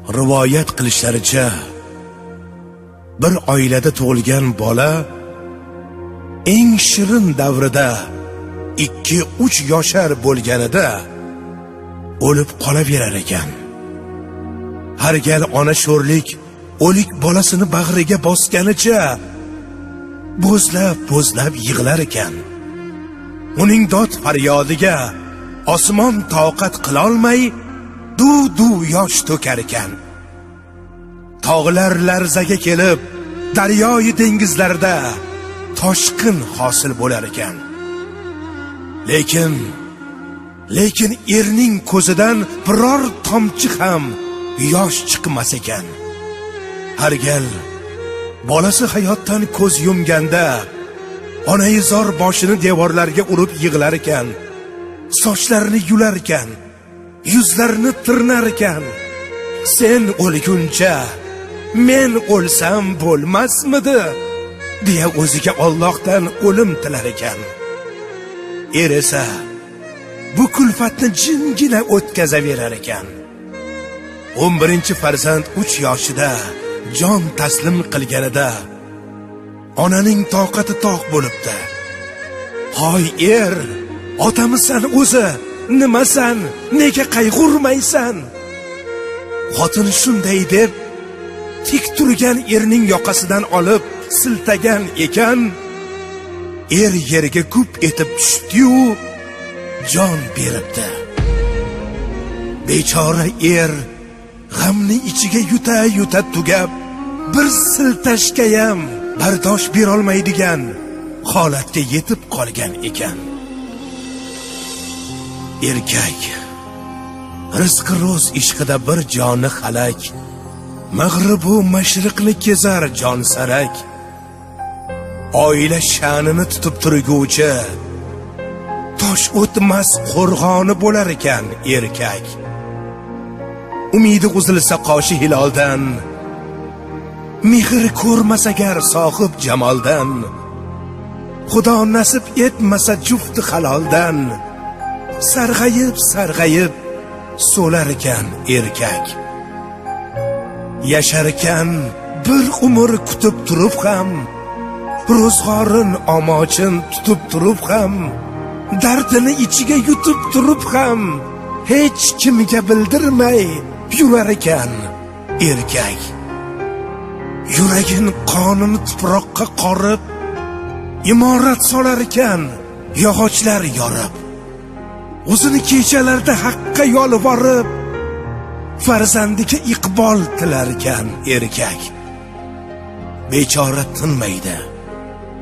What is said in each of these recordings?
rivoyat qilishlaricha bir oilada tug'ilgan bola eng shirin davrida 2-3 yoshar bo'lganida o'lib qolaverar ekan. Har gal ona sho'rlik o'lik bolasini bag'riga bosganicha bo'zlab yig'lar ekan. Uning dod faryodiga osmon toqat qila olmay duv yosh to'kar ekan. Tog'lar larzaga kelib, daryoyi dengizlarda toshqin hosil bo'lar ekan. Lekin erning ko'zidan biror tomchi ham yosh chiqmas ekan. Har gal bolasi hayotdan ko'z yumganda onayzor boshini devorlarga urib yig'lar ekan, sochlarini yular ekan, yuzlarini tirnar ekan. Sen o'lguncha men o'lsam bo'lmasmidi deya o'ziga Allohdan o'lim tilar ekan. Er esa bu kulfatni jimgina o'tkazaverar ekan. 11-farzand 3 yoshida jon taslim qilganida onaning toqati toq bo'libdi. Hoy er, otamisan o'zi, nimasan, nega qayg'urmaysan? Xotin shunday deb tik turgan erning yoqasidan olib siltagan ekan. Er yerga gup etib tushdi-yu, jon beribdi. Bechora er g'amni ichiga yuta tugab, bir siltashga ham bardosh bera olmaydigan holatga yetib qolgan ekan. Erkak rizqi ro'z ishqida bir joni halak, mag'ribu mashriqni kezar jon sarak. Oila sha'nini tutib turguvchi tosh o'tmas qo'rg'oni bo'lar ekan erkak. Umidi uzilsa qoshi hiloldan, mehr ko'rmas agar sohib jamoldan, Xudo nasib etmasa jufti haloldan, sarg'ayib so'lar ekan erkak. Yasharkan bir umr kutib turib ham, ro'zg'orin omochin tutib turib ham, dardini ichiga yutib turib ham, hech kimga bildirmay yurar ekan erkak. Yuragin qonini tuproqqa qorib, imorat solar ekan yog'ochlar yorib. O'zini kechalarda haqqa yolvorib, farzandiga iqbol tilar ekan erkak. Bechora tinmaydi.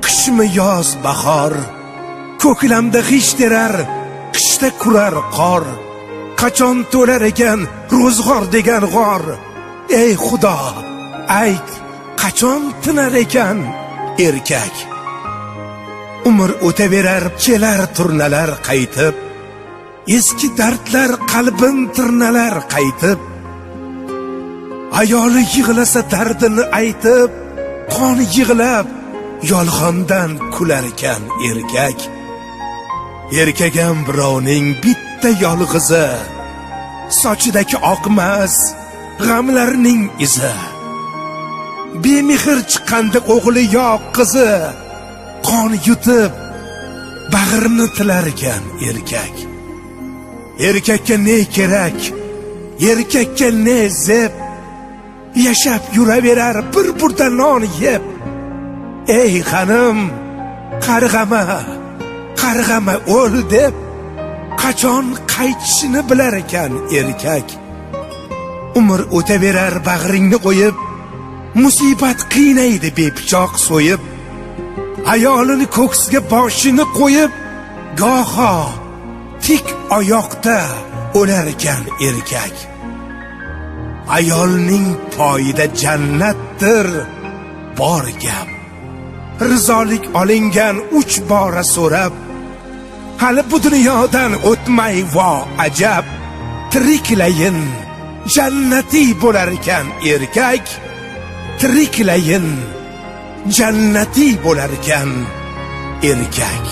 Qishmi yoz bahor, ko'klamda g'ish terar, qishda kurar qor. Qachon to'lar ekan ro'zg'or degan g'or? Ey Xudo, ayt, qachon tinar ekan erkak? Umr o'taverar, kelar turnalar qaytib, eski dardlar qalbin tirnalar qaytib. Ayoli yig'lasa dardini aytib, qoni yig'lab yolg'ondan kular ekan erkak. Erkagam birovning bitta yolg'izi, sochidagi oqmas g'amlarning izi. Bemehr chiqqanda o'g'li yo qizi, qon yutib bag'rini tilar ekan erkak. Erkakka ne kerak, erkakka ne zeb, yashab yuraverar bir burda non yeb. Ey xonim, qarg'ama o'l deb qachon qaytishini bilar ekan erkak. Umr o'taverar bag'ringni qo'yib, musibat qiynaydi bepichoq so'yib. Ayolini ko'ksiga boshini qo'yib, goho tik oyoqda o'lar ekan erkak. Ayolning poyida jannatdir bor gap. Rizolik olingan 3 bora so'rab, hali bu dunyodan o'tmay vo ajab. Tiriklayin jannati bo'lar ekan erkak. Tiriklayin jannati bo'lar ekan erkak.